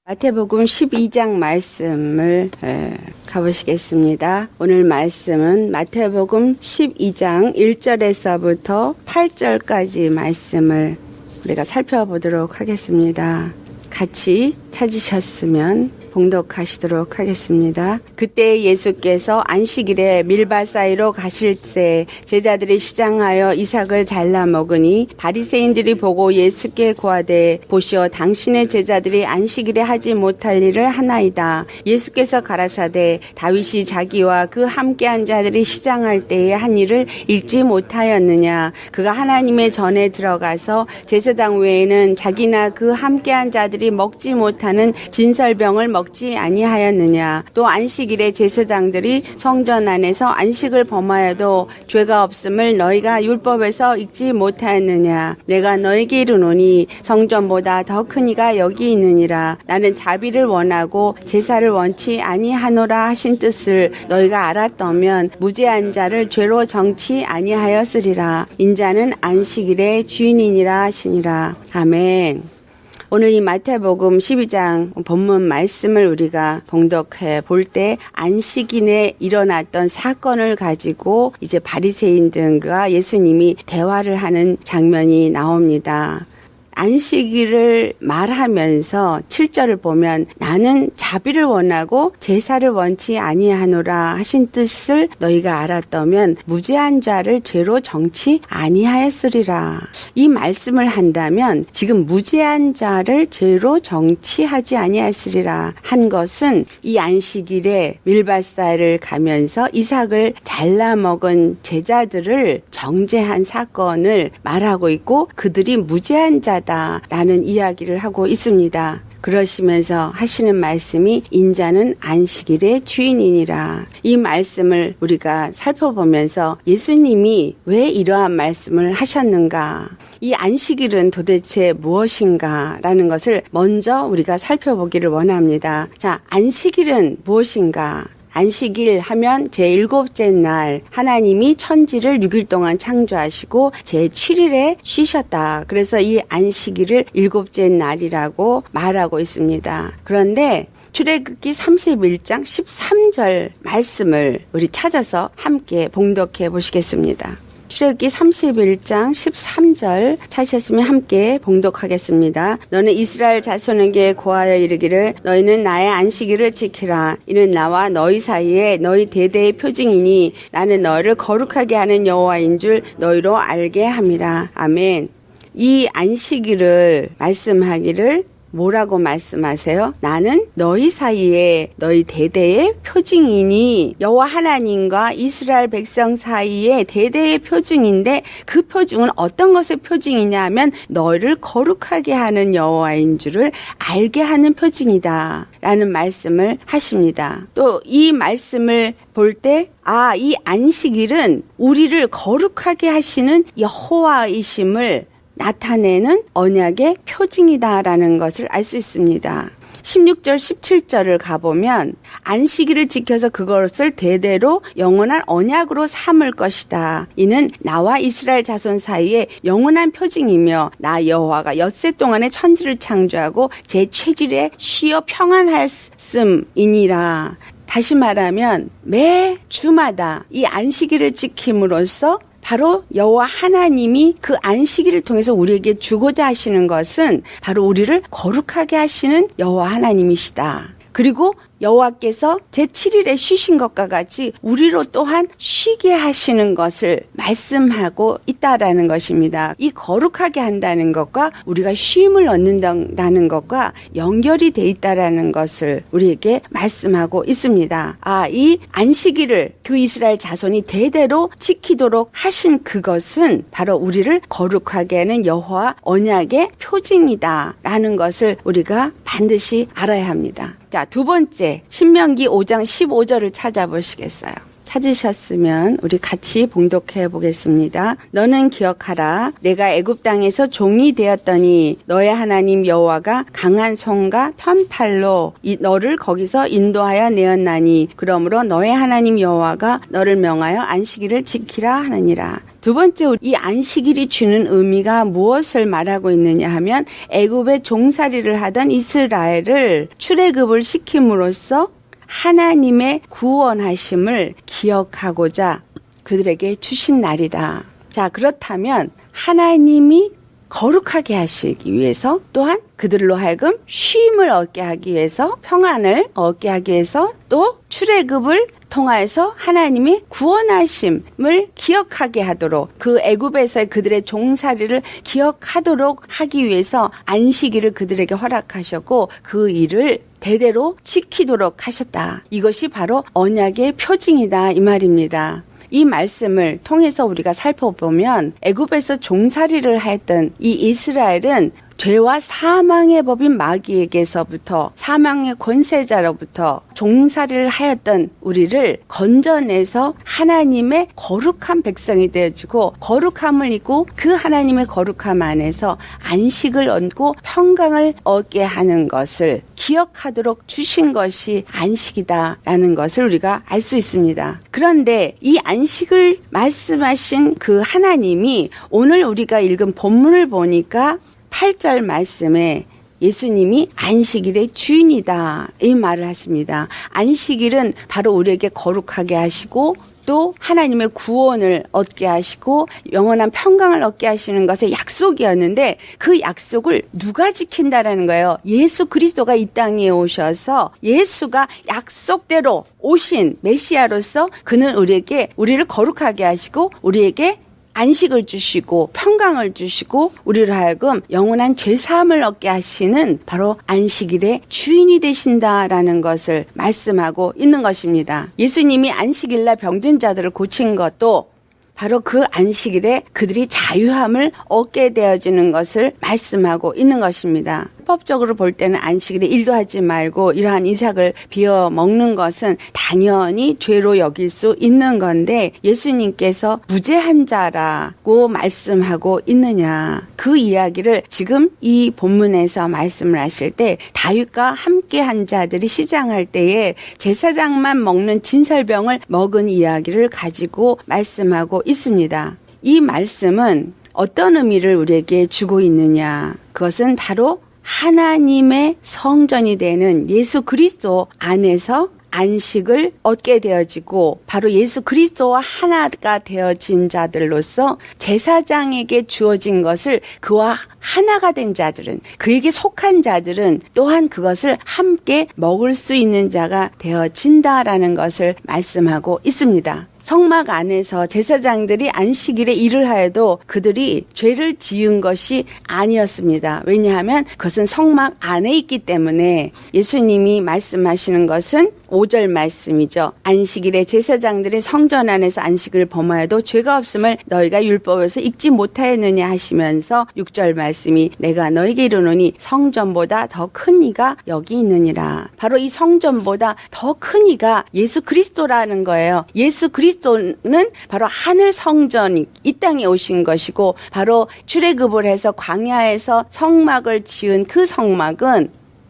마태복음 12장 말씀을 가보시겠습니다. 오늘 말씀은 마태복음 12장 1절에서부터 8절까지 말씀을 우리가 살펴보도록 하겠습니다. 같이 찾으셨으면 봉독하시도록 하겠습니다. 그때 예수께서 안식일에 밀밭 사이로 가실새 제자들이 시장하여 이삭을 잘라 먹으니 바리새인들이 보고 예수께 고하되 보시오 당신의 제자들이 안식일에 하지 못할 일을 하나이다. 예수께서 가라사대 다윗이 자기와 그 함께한 자들이 시장할 때에 한 일을 읽지 못하였느냐. 그가 하나님의 전에 들어가서 제사장 외에는 자기나 그 함께한 자들이 먹지 못하는 진설병을 먹지 아니하였느냐. 또 안식일에 제사장들이 성전 안에서 안식을 범하여도 죄가 없음을 너희가 율법에서 읽지 못하였느냐. 내가 너희에게 이르노니 성전보다 더 큰 이가 여기 있느니라. 나는 자비를 원하고 제사를 원치 아니하노라 하신 뜻을 너희가 알았더면 무죄한 자를 죄로 정치 아니하였으리라. 인자는 안식일의 주인이니라 하시니라. 아멘. 오늘 이 마태복음 12장 본문 말씀을 우리가 봉독해 볼 때 안식일에 일어났던 사건을 가지고 이제 바리새인들과 예수님이 대화를 하는 장면이 나옵니다. 안식일을 말하면서 7절을 보면 나는 자비를 원하고 제사를 원치 아니하노라 하신 뜻을 너희가 알았더면 무죄한 자를 죄로 정치 아니하였으리라. 이 말씀을 한다면 지금 무죄한 자를 죄로 정치하지 아니하였으리라 한 것은 이 안식일에 밀밭사이를 가면서 이삭을 잘라 먹은 제자들을 정죄한 사건을 말하고 있고 그들이 무죄한 자 라는 이야기를 하고 있습니다. 그러시면서 하시는 말씀이 인자는 안식일의 주인이니라. 이 말씀을 우리가 살펴보면서 예수님이 왜 이러한 말씀을 하셨는가? 이 안식일은 도대체 무엇인가? 라는 것을 먼저 우리가 살펴보기를 원합니다. 자, 안식일은 무엇인가? 안식일 하면 제7째 날 하나님이 천지를 6일 동안 창조하시고 제7일에 쉬셨다. 그래서 이 안식일을 7째 날이라고 말하고 있습니다. 그런데 출애굽기 31장 13절 말씀을 우리 찾아서 함께 봉독해 보시겠습니다. 출애굽기 31장 13절 찾으셨으면 함께 봉독하겠습니다. 너는 이스라엘 자손에게 고하여 이르기를 너희는 나의 안식일을 지키라. 이는 나와 너희 사이에 너희 대대의 표징이니 나는 너희를 거룩하게 하는 여호와인 줄 너희로 알게 함이라. 아멘. 이 안식일을 말씀하기를 뭐라고 말씀하세요? 나는 너희 사이에 너희 대대의 표징이니 여호와 하나님과 이스라엘 백성 사이에 대대의 표징인데 그 표징은 어떤 것의 표징이냐 하면 너희를 거룩하게 하는 여호와인 줄을 알게 하는 표징이다 라는 말씀을 하십니다. 또 이 말씀을 볼 때 이 안식일은 우리를 거룩하게 하시는 여호와이심을 나타내는 언약의 표징이다라는 것을 알 수 있습니다. 16절 17절을 가보면 안식일을 지켜서 그것을 대대로 영원한 언약으로 삼을 것이다. 이는 나와 이스라엘 자손 사이에 영원한 표징이며 나 여호와가 엿새 동안에 천지를 창조하고 제7일에 쉬어 평안하였음이니라. 다시 말하면 매 주마다 이 안식일을 지킴으로써 바로 여호와 하나님이 그 안식일을 통해서 우리에게 주고자 하시는 것은 바로 우리를 거룩하게 하시는 여호와 하나님이시다. 그리고 여호와께서 제7일에 쉬신 것과 같이 우리로 또한 쉬게 하시는 것을 말씀하고 있다라는 것입니다. 이 거룩하게 한다는 것과 우리가 쉼을 얻는다는 것과 연결이 돼 있다라는 것을 우리에게 말씀하고 있습니다. 이 안식일을 그 이스라엘 자손이 대대로 지키도록 하신 그것은 바로 우리를 거룩하게 하는 여호와 언약의 표징이다라는 것을 우리가 반드시 알아야 합니다. 자, 두 번째 신명기 5장 15절을 찾아보시겠어요? 찾으셨으면 우리 같이 봉독해 보겠습니다. 너는 기억하라. 내가 애굽 땅에서 종이 되었더니 너의 하나님 여호와가 강한 손과 편팔로 너를 거기서 인도하여 내었나니 그러므로 너의 하나님 여호와가 너를 명하여 안식일을 지키라 하느니라. 두 번째, 이 안식일이 주는 의미가 무엇을 말하고 있느냐 하면 애굽에 종살이를 하던 이스라엘을 출애굽을 시킴으로써 하나님의 구원하심을 기억하고자 그들에게 주신 날이다. 자, 그렇다면 하나님이 거룩하게 하시기 위해서, 또한 그들로 하여금 쉼을 얻게 하기 위해서, 평안을 얻게 하기 위해서, 또 출애굽을 통하여서 하나님의 구원하심을 기억하게 하도록, 그 애굽에서의 그들의 종살이를 기억하도록 하기 위해서 안식일을 그들에게 허락하셨고 그 일을 대대로 지키도록 하셨다. 이것이 바로 언약의 표징이다, 이 말입니다. 이 말씀을 통해서 우리가 살펴보면 애굽에서 종살이를 했던 이 이스라엘은 죄와 사망의 법인 마귀에게서부터, 사망의 권세자로부터 종살이를 하였던 우리를 건져내서 하나님의 거룩한 백성이 되어지고, 거룩함을 입고 그 하나님의 거룩함 안에서 안식을 얻고 평강을 얻게 하는 것을 기억하도록 주신 것이 안식이다라는 것을 우리가 알 수 있습니다. 그런데 이 안식을 말씀하신 그 하나님이 오늘 우리가 읽은 본문을 보니까 8절 말씀에 예수님이 안식일의 주인이다, 이 말을 하십니다. 안식일은 바로 우리에게 거룩하게 하시고 또 하나님의 구원을 얻게 하시고 영원한 평강을 얻게 하시는 것의 약속이었는데, 그 약속을 누가 지킨다라는 거예요? 예수 그리스도가 이 땅에 오셔서 예수가 약속대로 오신 메시아로서 그는 우리를 거룩하게 하시고 우리에게 안식을 주시고 평강을 주시고 우리를 하여금 영원한 죄사함을 얻게 하시는 바로 안식일의 주인이 되신다라는 것을 말씀하고 있는 것입니다. 예수님이 안식일날 병든 자들을 고친 것도 바로 그 안식일에 그들이 자유함을 얻게 되어지는 것을 말씀하고 있는 것입니다. 법적으로 볼 때는 안식일에 일도 하지 말고 이러한 이삭을 비워 먹는 것은 당연히 죄로 여길 수 있는 건데, 예수님께서 무죄한 자라고 말씀하고 있느냐, 그 이야기를 지금 이 본문에서 말씀을 하실 때 다윗과 함께한 자들이 시장할 때에 제사장만 먹는 진설병을 먹은 이야기를 가지고 말씀하고 있습니다. 이 말씀은 어떤 의미를 우리에게 주고 있느냐, 그것은 바로 하나님의 성전이 되는 예수 그리스도 안에서 안식을 얻게 되어지고, 바로 예수 그리스도와 하나가 되어진 자들로서 제사장에게 주어진 것을 그와 하나가 된 자들은, 그에게 속한 자들은 또한 그것을 함께 먹을 수 있는 자가 되어진다라는 것을 말씀하고 있습니다. 성막 안에서 제사장들이 안식일에 일을 하여도 그들이 죄를 지은 것이 아니었습니다. 왜냐하면 그것은 성막 안에 있기 때문에. 예수님이 말씀하시는 것은 5절 말씀이죠. 안식일에 제사장들이 성전 안에서 안식을 범하여도 죄가 없음을 너희가 율법에서 읽지 못하였느냐 하시면서 6절 말씀이 내가 너희에게 이르노니 성전보다 더 큰 이가 여기 있느니라. 바로 이 성전보다 더 큰 이가 예수 그리스도라는 거예요. 예수 그리스도는 바로 하늘 성전이 이 땅에 오신 것이고, 바로 출애굽을 해서 광야에서 성막을 지은 그 성막은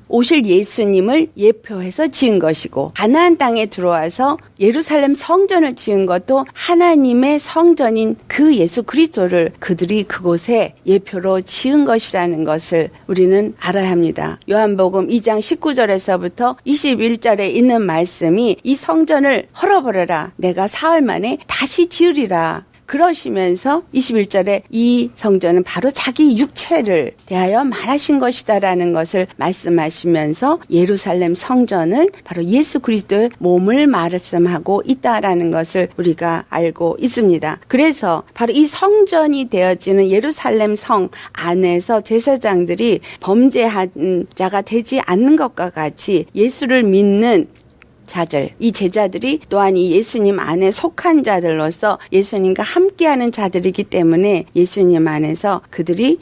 오실 예수님을 예표해서 지은 것이고, 가나안 땅에 들어와서 예루살렘 성전을 지은 것도 하나님의 성전인 그 예수 그리스도를 그들이 그곳에 예표로 지은 것이라는 것을 우리는 알아야 합니다. 요한복음 2장 19절에서부터 21절에 있는 말씀이 이 성전을 헐어버려라, 내가 사흘 만에 다시 지으리라. 그러시면서 21절에 이 성전은 바로 자기 육체를 대하여 말하신 것이다라는 것을 말씀하시면서 예루살렘 성전은 바로 예수 그리스도의 몸을 말씀하고 있다라는 것을 우리가 알고 있습니다. 그래서 바로 이 성전이 되어지는 예루살렘 성 안에서 제사장들이 범죄한 자가 되지 않는 것과 같이 예수를 믿는 자들, 이 제자들이 또한 이 예수님 안에 속한 자들로서 예수님과 함께하는 자들이기 때문에 예수님 안에서 그들이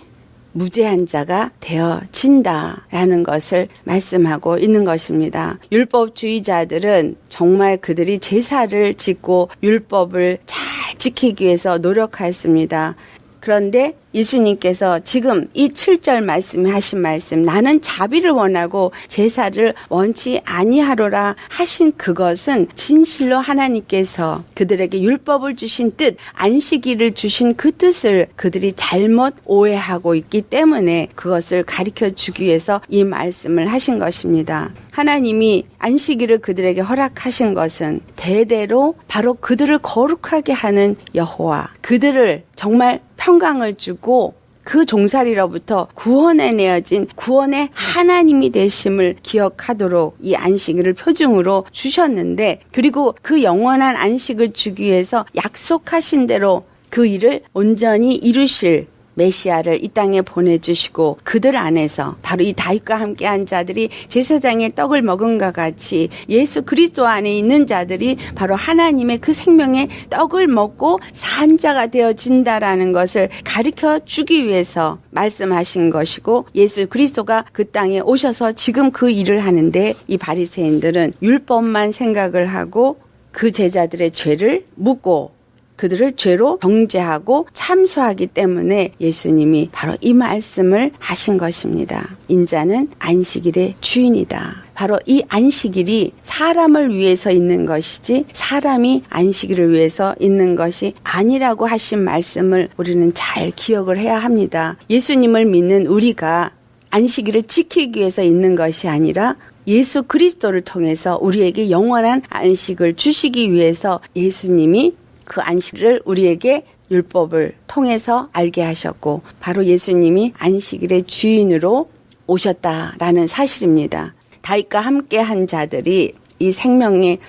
무죄한 자가 되어진다라는 것을 말씀하고 있는 것입니다. 율법주의자들은 정말 그들이 제사를 짓고 율법을 잘 지키기 위해서 노력하였습니다. 그런데 예수님께서 지금 이 7절 말씀에 하신 말씀, 나는 자비를 원하고 제사를 원치 아니하노라 하신 그것은 진실로 하나님께서 그들에게 율법을 주신 뜻, 안식일을 주신 그 뜻을 그들이 잘못 오해하고 있기 때문에 그것을 가르쳐 주기 위해서 이 말씀을 하신 것입니다. 하나님이 안식일을 그들에게 허락하신 것은 대대로 바로 그들을 거룩하게 하는 여호와, 그들을 정말 평강을 주고 그 종살이로부터 구원에 내어진 구원의 하나님이 되심을 기억하도록 이 안식일을 표징으로 주셨는데, 그리고 그 영원한 안식을 주기 위해서 약속하신 대로 그 일을 온전히 이루실 메시아를 이 땅에 보내주시고 그들 안에서 바로 이 다윗과 함께한 자들이 제사장의 떡을 먹은과 같이 예수 그리스도 안에 있는 자들이 바로 하나님의 그 생명의 떡을 먹고 산 자가 되어진다라는 것을 가르쳐 주기 위해서 말씀하신 것이고, 예수 그리스도가 그 땅에 오셔서 지금 그 일을 하는데 이 바리새인들은 율법만 생각을 하고 그 제자들의 죄를 묻고 그들을 죄로 정죄하고 참소하기 때문에 예수님이 바로 이 말씀을 하신 것입니다. 인자는 안식일의 주인이다. 바로 이 안식일이 사람을 위해서 있는 것이지 사람이 안식일을 위해서 있는 것이 아니라고 하신 말씀을 우리는 잘 기억을 해야 합니다. 예수님을 믿는 우리가 안식일을 지키기 위해서 있는 것이 아니라 예수 그리스도를 통해서 우리에게 영원한 안식을 주시기 위해서 예수님이 그 안식일을 우리에게 율법을 통해서 알게 하셨고 바로 예수님이 안식일의 주인으로 오셨다라는 사실입니다. 다윗과 함께한 자들이 이 생명의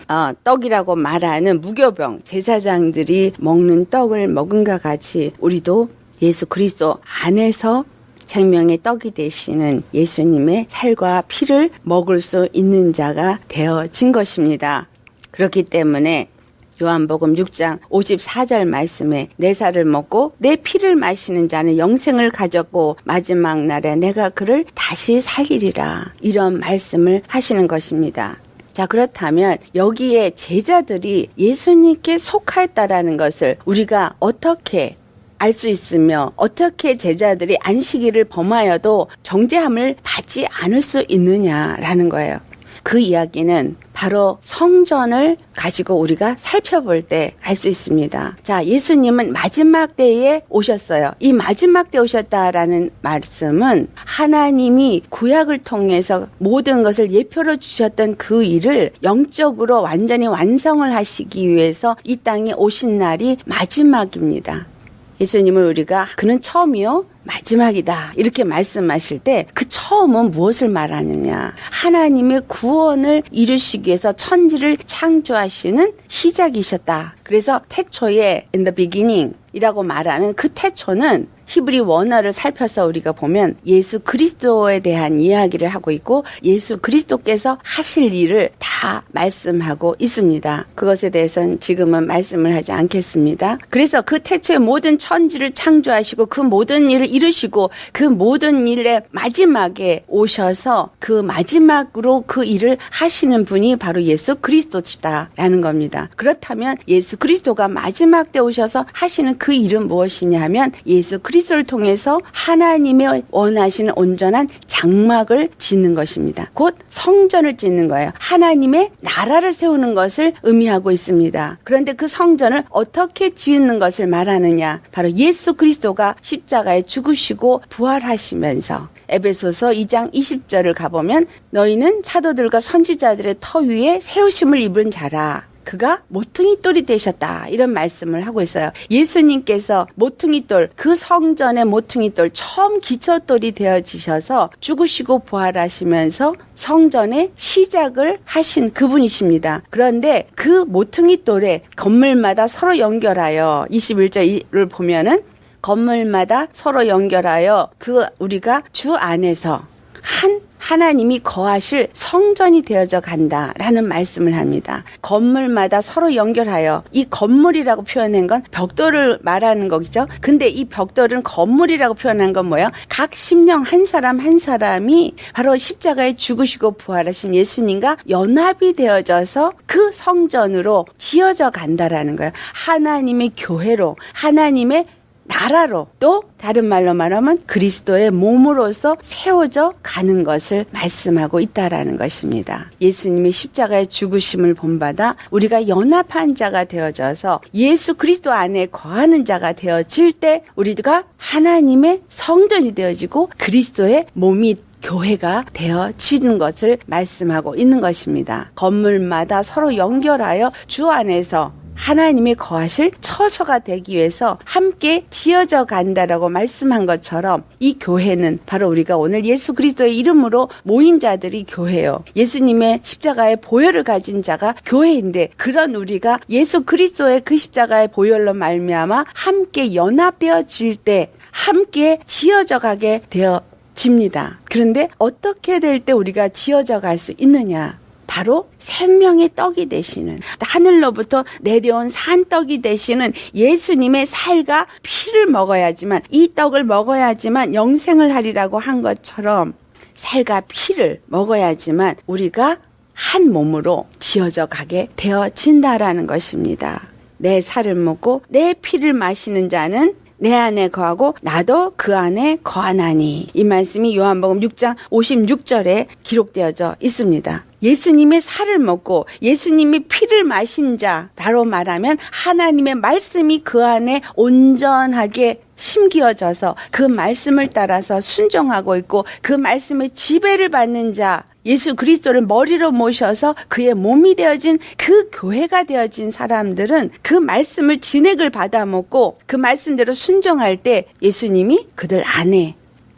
떡이라고 말하는 무교병 제사장들이 먹는 떡을 먹은과 같이 우리도 예수 그리스도 안에서 생명의 떡이 되시는 예수님의 살과 피를 먹을 수 있는 자가 되어진 것입니다. 그렇기 때문에 요한복음 6장 54절 말씀에 내 살을 먹고 내 피를 마시는 자는 영생을 가졌고 마지막 날에 내가 그를 다시 살리리라, 이런 말씀을 하시는 것입니다. 자, 그렇다면 여기에 제자들이 예수님께 속하였다라는 것을 우리가 어떻게 알 수 있으며 어떻게 제자들이 안식일을 범하여도 정죄함을 받지 않을 수 있느냐라는 거예요. 그 이야기는 바로 성전을 가지고 우리가 살펴볼 때 알 수 있습니다. 자, 예수님은 마지막 때에 오셨어요. 이 마지막 때 오셨다라는 말씀은 하나님이 구약을 통해서 모든 것을 예표로 주셨던 그 일을 영적으로 완전히 완성을 하시기 위해서 이 땅에 오신 날이 마지막입니다. 예수님을 우리가 그는 처음이요 마지막이다 이렇게 말씀하실 때 그 처음은 무엇을 말하느냐, 하나님의 구원을 이루시기 위해서 천지를 창조하시는 시작이셨다. 그래서 태초에 in the beginning 이라고 말하는 그 태초는 히브리 원어를 살펴서 우리가 보면 예수 그리스도에 대한 이야기를 하고 있고 예수 그리스도께서 하실 일을 다 말씀하고 있습니다. 그것에 대해서는 지금은 말씀을 하지 않겠습니다. 그래서 그 태초에 모든 천지를 창조하시고 그 모든 일을 이루시고 그 모든 일의 마지막에 오셔서 그 마지막으로 그 일을 하시는 분이 바로 예수 그리스도시다라는 겁니다. 그렇다면 예수 그리스도가 마지막 때 오셔서 하시는 그 일은 무엇이냐 하면 예수 그리스도를 통해서 하나님의 원하시는 온전한 장막을 짓는 것입니다. 곧 성전을 짓는 거예요. 하나님의 나라를 세우는 것을 의미하고 있습니다. 그런데 그 성전을 어떻게 짓는 것을 말하느냐, 바로 예수 그리스도가 십자가에 죽으시고 부활하시면서 에베소서 2장 20절을 가보면 너희는 사도들과 선지자들의 터 위에 세우심을 입은 자라. 그가 모퉁이 돌이 되셨다, 이런 말씀을 하고 있어요. 예수님께서 모퉁이 돌, 그 성전의 모퉁이 돌, 처음 기초돌이 되어지셔서 죽으시고 부활하시면서 성전의 시작을 하신 그분이십니다. 그런데 그 모퉁이 돌에 건물마다 서로 연결하여 21절을 보면은 건물마다 서로 연결하여 그 우리가 주 안에서 하나님이 거하실 성전이 되어져 간다라는 말씀을 합니다. 건물마다 서로 연결하여, 이 건물이라고 표현한 건 벽돌을 말하는 거죠. 근데 이 벽돌은 건물이라고 표현한 건 뭐예요? 각 심령 한 사람 한 사람이 바로 십자가에 죽으시고 부활하신 예수님과 연합이 되어져서 그 성전으로 지어져 간다라는 거예요. 하나님의 교회로, 하나님의 나라로, 또 다른 말로 말하면 그리스도의 몸으로서 세워져 가는 것을 말씀하고 있다라는 것입니다. 예수님이 십자가의 죽으심을 본받아 우리가 연합한 자가 되어져서 예수 그리스도 안에 거하는 자가 되어질 때 우리가 하나님의 성전이 되어지고 그리스도의 몸이 교회가 되어지는 것을 말씀하고 있는 것입니다. 건물마다 서로 연결하여 주 안에서 하나님의 거하실 처소가 되기 위해서 함께 지어져 간다라고 말씀한 것처럼 이 교회는 바로 우리가 오늘 예수 그리스도의 이름으로 모인 자들이 교회예요. 예수님의 십자가의 보혈을 가진 자가 교회인데 그런 우리가 예수 그리스도의 그 십자가의 보혈로 말미암아 함께 연합되어질 때 함께 지어져 가게 되어집니다. 그런데 어떻게 될 때 우리가 지어져 갈 수 있느냐? 바로 생명의 떡이 되시는, 하늘로부터 내려온 산떡이 되시는 예수님의 살과 피를 먹어야지만, 이 떡을 먹어야지만 영생을 하리라고 한 것처럼 살과 피를 먹어야지만 우리가 한 몸으로 지어져 가게 되어진다라는 것입니다. 내 살을 먹고 내 피를 마시는 자는 내 안에 거하고 나도 그 안에 거하나니. 이 말씀이 요한복음 6장 56절에 기록되어져 있습니다. 예수님의 살을 먹고 예수님의 피를 마신 자, 바로 말하면 하나님의 말씀이 그 안에 온전하게 심기어져서 그 말씀을 따라서 순종하고 있고 그 말씀의 지배를 받는 자, 예수 그리스도를 머리로 모셔서 그의 몸이 되어진 그 교회가 되어진 사람들은 그 말씀을 진액을 받아 먹고 그 말씀대로 순종할 때 예수님이 그들 안에,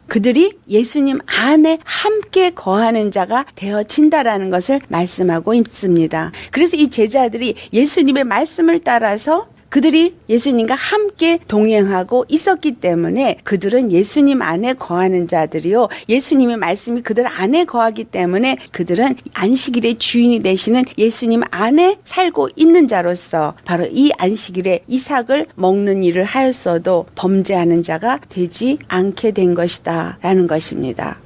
그들이 예수님 안에 함께 거하는 자가 되어진다라는 것을 말씀하고 있습니다. 그래서 이 제자들이 예수님의 말씀을 따라서 그들이 예수님과 함께 동행하고 있었기 때문에 그들은 예수님 안에 거하는 자들이요, 예수님의 말씀이 그들 안에 거하기 때문에 그들은 안식일의 주인이 되시는 예수님 안에 살고 있는 자로서 바로 이 안식일에 이삭을 먹는 일을 하였어도 범죄하는 자가 되지 않게 된 것이다 라는 것입니다.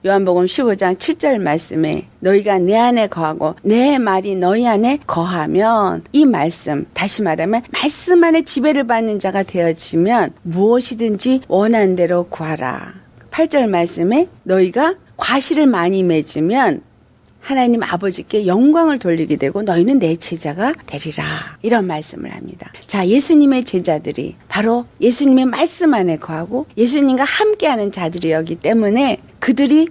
요한복음 15장 7절 말씀에 너희가 내 안에 거하고 내 말이 너희 안에 거하면, 이 말씀, 다시 말하면 말씀 안에 지배를 받는 자가 되어지면 무엇이든지 원하는 대로 구하라. 8절 말씀에 너희가 과실을 많이 맺으면 하나님 아버지께 영광을 돌리게 되고 너희는 내 제자가 되리라. 이런 말씀을 합니다. 자, 예수님의 제자들이 바로 예수님의 말씀 안에 거하고 예수님과 함께하는 자들이었기 때문에 그들이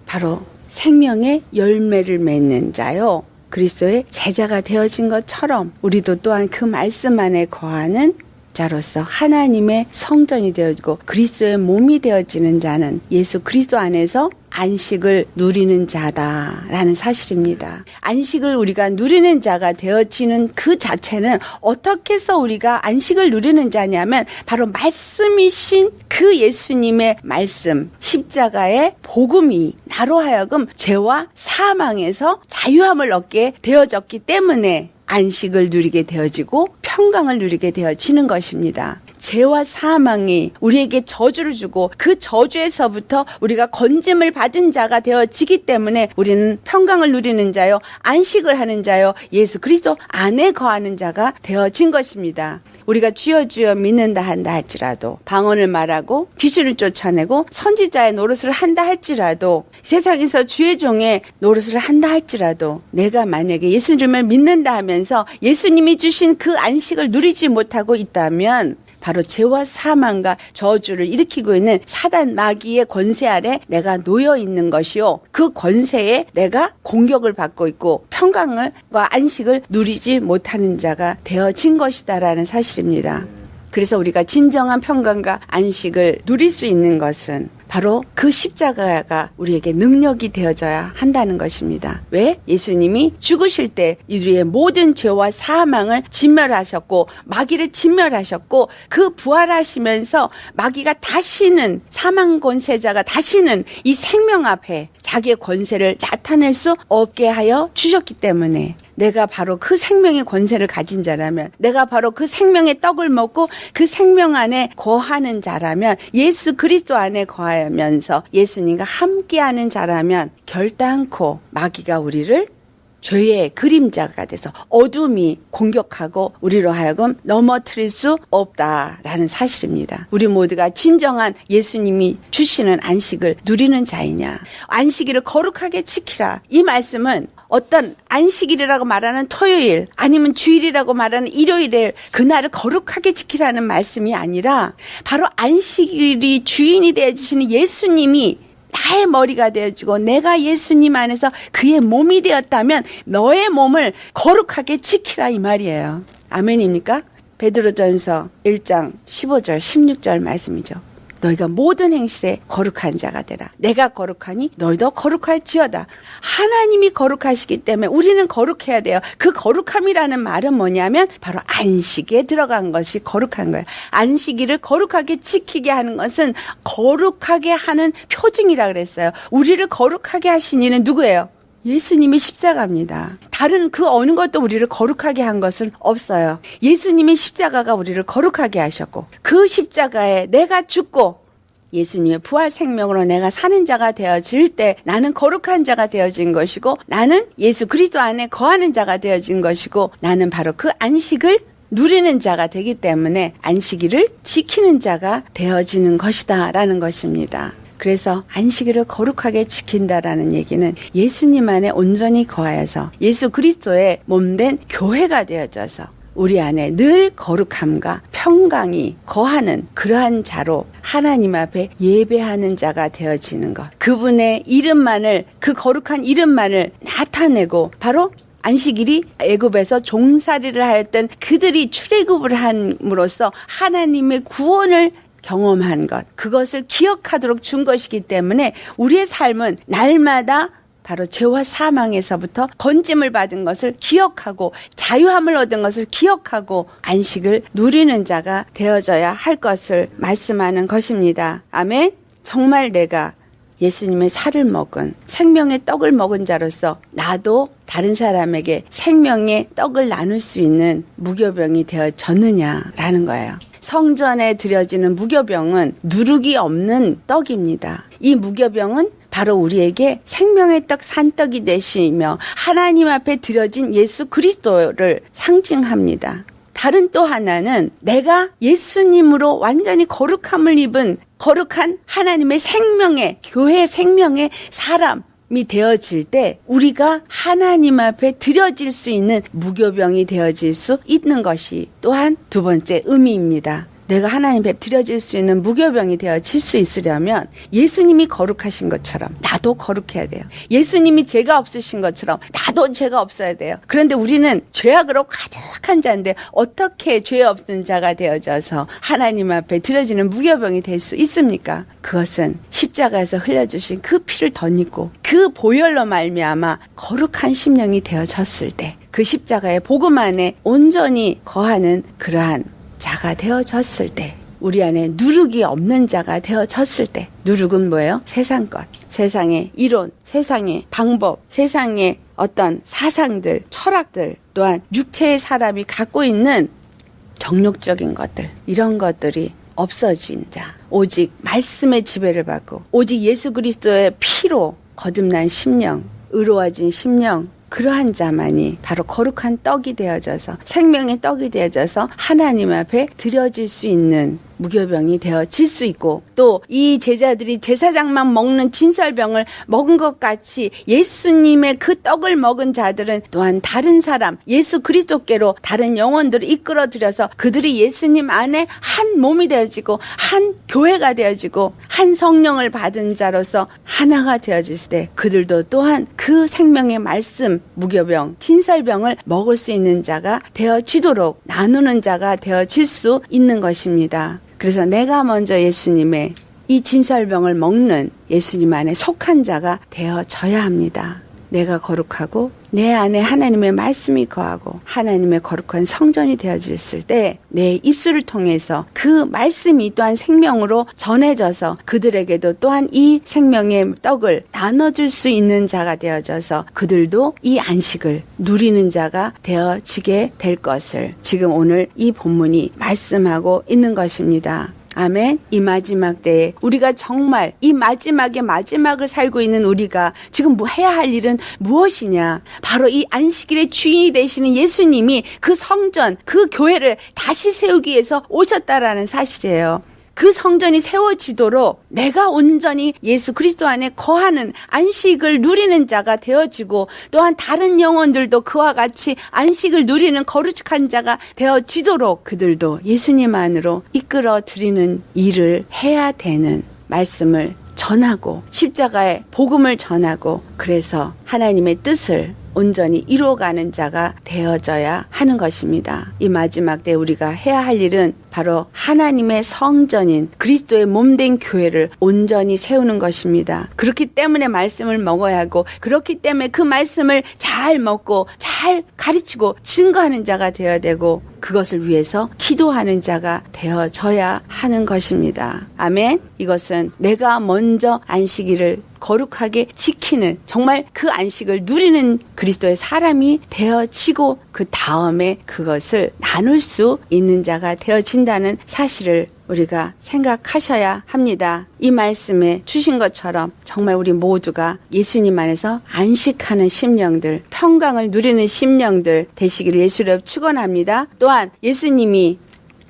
바로 생명의 열매를 맺는 자요, 그리스도의 제자가 되어진 것처럼 우리도 또한 그 말씀 안에 거하는 자로서 하나님의 성전이 되어지고 그리스도의 몸이 되어지는 자는 예수 그리스도 안에서 안식을 누리는 자다라는 사실입니다. 안식을 우리가 누리는 자가 되어지는 그 자체는 어떻게 해서 우리가 안식을 누리는 자냐면 바로 말씀이신 그 예수님의 말씀, 십자가의 복음이 나로 하여금 죄와 사망에서 자유함을 얻게 되어졌기 때문에 안식을 누리게 되어지고 평강을 누리게 되어지는 것입니다. 죄와 사망이 우리에게 저주를 주고 그 저주에서부터 우리가 건짐을 받은 자가 되어지기 때문에 우리는 평강을 누리는 자요, 안식을 하는 자요, 예수 그리스도 안에 거하는 자가 되어진 것입니다. 우리가 주여 주여 믿는다 한다 할지라도, 방언을 말하고 귀신을 쫓아내고 선지자의 노릇을 한다 할지라도, 세상에서 주의 종의 노릇을 한다 할지라도, 내가 만약에 예수님을 믿는다 하면서 예수님이 주신 그 안식을 누리지 못하고 있다면 바로 죄와 사망과 저주를 일으키고 있는 사단 마귀의 권세 아래 내가 놓여 있는 것이요, 그 권세에 내가 공격을 받고 있고 평강과 안식을 누리지 못하는 자가 되어진 것이다라는 사실입니다. 그래서 우리가 진정한 평강과 안식을 누릴 수 있는 것은 바로 그 십자가가 우리에게 능력이 되어져야 한다는 것입니다. 왜? 예수님이 죽으실 때 우리의 모든 죄와 사망을 진멸하셨고 마귀를 진멸하셨고, 그 부활하시면서 마귀가 다시는, 사망 권세자가 다시는 이 생명 앞에 자기의 권세를 나타낼 수 없게 하여 주셨기 때문에 내가 바로 그 생명의 권세를 가진 자라면, 내가 바로 그 생명의 떡을 먹고 그 생명 안에 거하는 자라면, 예수 그리스도 안에 거하면서 예수님과 함께하는 자라면 결단코 마귀가 우리를 죄의 그림자가 돼서 어둠이 공격하고 우리로 하여금 넘어뜨릴 수 없다라는 사실입니다. 우리 모두가 진정한 예수님이 주시는 안식을 누리는 자이냐. 안식일을 거룩하게 지키라. 이 말씀은 어떤 안식일이라고 말하는 토요일 아니면 주일이라고 말하는 일요일에 그날을 거룩하게 지키라는 말씀이 아니라 바로 안식일이 주인이 되어주시는 예수님이 나의 머리가 되어지고 내가 예수님 안에서 그의 몸이 되었다면 너의 몸을 거룩하게 지키라 이 말이에요. 아멘입니까? 베드로전서 1장 15절 16절 말씀이죠. 너희가 모든 행실에 거룩한 자가 되라. 내가 거룩하니 너희도 거룩할지어다. 하나님이 거룩하시기 때문에 우리는 거룩해야 돼요. 그 거룩함이라는 말은 뭐냐면 바로 안식에 들어간 것이 거룩한 거예요. 안식일을 거룩하게 지키게 하는 것은 거룩하게 하는 표징이라 그랬어요. 우리를 거룩하게 하신 이는 누구예요? 예수님의 십자가입니다. 다른 그 어느 것도 우리를 거룩하게 한 것은 없어요. 예수님의 십자가가 우리를 거룩하게 하셨고 그 십자가에 내가 죽고 예수님의 부활 생명으로 내가 사는 자가 되어질 때 나는 거룩한 자가 되어진 것이고 나는 예수 그리스도 안에 거하는 자가 되어진 것이고 나는 바로 그 안식을 누리는 자가 되기 때문에 안식일을 지키는 자가 되어지는 것이다 라는 것입니다. 그래서 안식일을 거룩하게 지킨다라는 얘기는 예수님 안에 온전히 거하여서 예수 그리스도의 몸된 교회가 되어져서 우리 안에 늘 거룩함과 평강이 거하는 그러한 자로 하나님 앞에 예배하는 자가 되어지는 것. 그분의 이름만을 그 거룩한 이름만을 나타내고 바로 안식일이 애굽에서 종살이를 하였던 그들이 출애굽을 함으로써 하나님의 구원을 경험한 것, 그것을 기억하도록 준 것이기 때문에 우리의 삶은 날마다 바로 죄와 사망에서부터 건짐을 받은 것을 기억하고 자유함을 얻은 것을 기억하고 안식을 누리는 자가 되어져야 할 것을 말씀하는 것입니다. 아멘. 정말 내가 예수님의 살을 먹은 생명의 떡을 먹은 자로서 나도 다른 사람에게 생명의 떡을 나눌 수 있는 무교병이 되어졌느냐라는 거예요. 성전에 드려지는 무교병은 누룩이 없는 떡입니다. 이 무교병은 바로 우리에게 생명의 떡 산떡이 되시며 하나님 앞에 드려진 예수 그리스도를 상징합니다. 다른 또 하나는 내가 예수님으로 완전히 거룩함을 입은 거룩한 하나님의 생명의 교회 생명의 사람이 되어질 때 우리가 하나님 앞에 드려질 수 있는 무교병이 되어질 수 있는 것이 또한 두 번째 의미입니다. 내가 하나님 앞에 드려질 수 있는 무교병이 되어질 수 있으려면 예수님이 거룩하신 것처럼 나도 거룩해야 돼요. 예수님이 죄가 없으신 것처럼 나도 죄가 없어야 돼요. 그런데 우리는 죄악으로 가득한 자인데 어떻게 죄 없는 자가 되어져서 하나님 앞에 드려지는 무교병이 될 수 있습니까? 그것은 십자가에서 흘려주신 그 피를 덧입고 그 보혈로 말미암아 거룩한 심령이 되어졌을 때 그 십자가의 복음 안에 온전히 거하는 그러한 자가 되어졌을 때 우리 안에 누룩이 없는 자가 되어졌을 때 누룩은 뭐예요? 세상 것, 세상의 이론, 세상의 방법, 세상의 어떤 사상들, 철학들 또한 육체의 사람이 갖고 있는 정욕적인 것들 이런 것들이 없어진 자 오직 말씀의 지배를 받고 오직 예수 그리스도의 피로 거듭난 심령, 의로워진 심령 그러한 자만이 바로 거룩한 떡이 되어져서 생명의 떡이 되어져서 하나님 앞에 드려질 수 있는 무교병이 되어질 수 있고 또 이 제자들이 제사장만 먹는 진설병을 먹은 것 같이 예수님의 그 떡을 먹은 자들은 또한 다른 사람 예수 그리스도께로 다른 영혼들을 이끌어들여서 그들이 예수님 안에 한 몸이 되어지고 한 교회가 되어지고 한 성령을 받은 자로서 하나가 되어질 때 그들도 또한 그 생명의 말씀 무교병 진설병을 먹을 수 있는 자가 되어지도록 나누는 자가 되어질 수 있는 것입니다. 그래서 내가 먼저 예수님의 이 진설병을 먹는 예수님 안에 속한 자가 되어져야 합니다. 내가 거룩하고 내 안에 하나님의 말씀이 거하고 하나님의 거룩한 성전이 되어졌을 때 내 입술을 통해서 그 말씀이 또한 생명으로 전해져서 그들에게도 또한 이 생명의 떡을 나눠줄 수 있는 자가 되어져서 그들도 이 안식을 누리는 자가 되어지게 될 것을 지금 오늘 이 본문이 말씀하고 있는 것입니다. 아멘. 이 마지막 때에 우리가 정말 이 마지막의 마지막을 살고 있는 우리가 지금 뭐 해야 할 일은 무엇이냐? 바로 이 안식일의 주인이 되시는 예수님이 그 성전, 그 교회를 다시 세우기 위해서 오셨다라는 사실이에요. 그 성전이 세워지도록 내가 온전히 예수 그리스도 안에 거하는 안식을 누리는 자가 되어지고 또한 다른 영혼들도 그와 같이 안식을 누리는 거룩한 자가 되어지도록 그들도 예수님 안으로 이끌어 드리는 일을 해야 되는 말씀을 전하고 십자가의 복음을 전하고 그래서 하나님의 뜻을 온전히 이루어가는 자가 되어져야 하는 것입니다. 이 마지막 때 우리가 해야 할 일은 바로 하나님의 성전인 그리스도의 몸된 교회를 온전히 세우는 것입니다. 그렇기 때문에 말씀을 먹어야 하고 그렇기 때문에 그 말씀을 잘 먹고 잘 가르치고 증거하는 자가 되어야 되고 그것을 위해서 기도하는 자가 되어져야 하는 것입니다. 아멘. 이것은 내가 먼저 안식일을 거룩하게 지키는 정말 그 안식을 누리는 그리스도의 사람이 되어지고 그 다음에 그것을 나눌 수 있는 자가 되어진다는 사실을 우리가 생각하셔야 합니다. 이 말씀에 주신 것처럼 정말 우리 모두가 예수님 안에서 안식하는 심령들, 평강을 누리는 심령들 되시기를 예수로 축원합니다. 또한 예수님이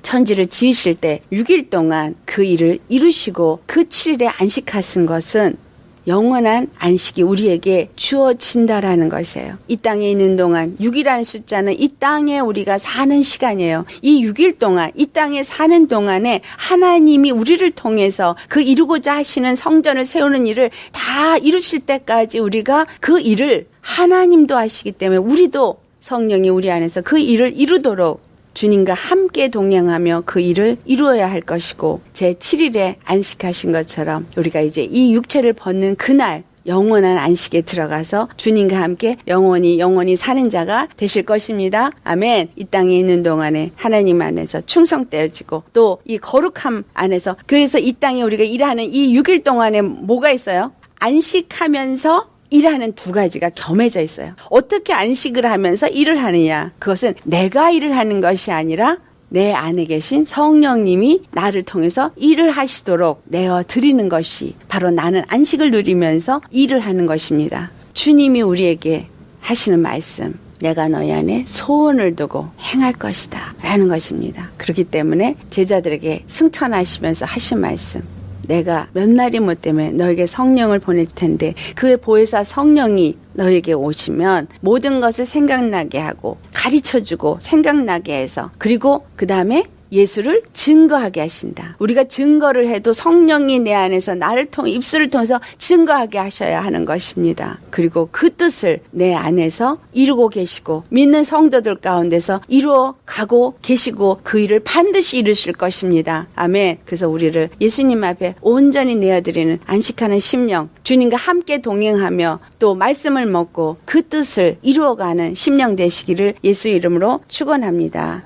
천지를 지으실 때 6일 동안 그 일을 이루시고 그 7일에 안식하신 것은 영원한 안식이 우리에게 주어진다라는 것이에요. 이 땅에 있는 동안 6이라는 숫자는 이 땅에 우리가 사는 시간이에요. 이 6일 동안 이 땅에 사는 동안에 하나님이 우리를 통해서 그 이루고자 하시는 성전을 세우는 일을 다 이루실 때까지 우리가 그 일을 하나님도 하시기 때문에 우리도 성령이 우리 안에서 그 일을 이루도록 주님과 함께 동행하며 그 일을 이루어야 할 것이고 제7일에 안식하신 것처럼 우리가 이제 이 육체를 벗는 그날 영원한 안식에 들어가서 주님과 함께 영원히 사는 자가 되실 것입니다. 아멘. 이 땅에 있는 동안에 하나님 안에서 충성되어지고 또 이 거룩함 안에서 그래서 이 땅에 우리가 일하는 이 6일 동안에 뭐가 있어요? 안식하면서 일하는 두 가지가 겸해져 있어요. 어떻게 안식을 하면서 일을 하느냐? 그것은 내가 일을 하는 것이 아니라 내 안에 계신 성령님이 나를 통해서 일을 하시도록 내어 드리는 것이 바로 나는 안식을 누리면서 일을 하는 것입니다. 주님이 우리에게 하시는 말씀. 내가 너희 안에 소원을 두고 행할 것이다 라는 것입니다. 그렇기 때문에 제자들에게 승천하시면서 하신 말씀. 내가 몇 날이 못 되면 너에게 성령을 보낼 텐데 그의 보혜사 성령이 너에게 오시면 모든 것을 생각나게 하고 가르쳐주고 생각나게 해서 그리고 그 다음에 예수를 증거하게 하신다. 우리가 증거를 해도 성령이 내 안에서 나를 통해 입술을 통해서 증거하게 하셔야 하는 것입니다. 그리고 그 뜻을 내 안에서 이루고 계시고 믿는 성도들 가운데서 이루어 가고 계시고 그 일을 반드시 이루실 것입니다. 아멘. 그래서 우리를 예수님 앞에 온전히 내어드리는 안식하는 심령, 주님과 함께 동행하며 또 말씀을 먹고 그 뜻을 이루어가는 심령 되시기를 예수 이름으로 축원합니다.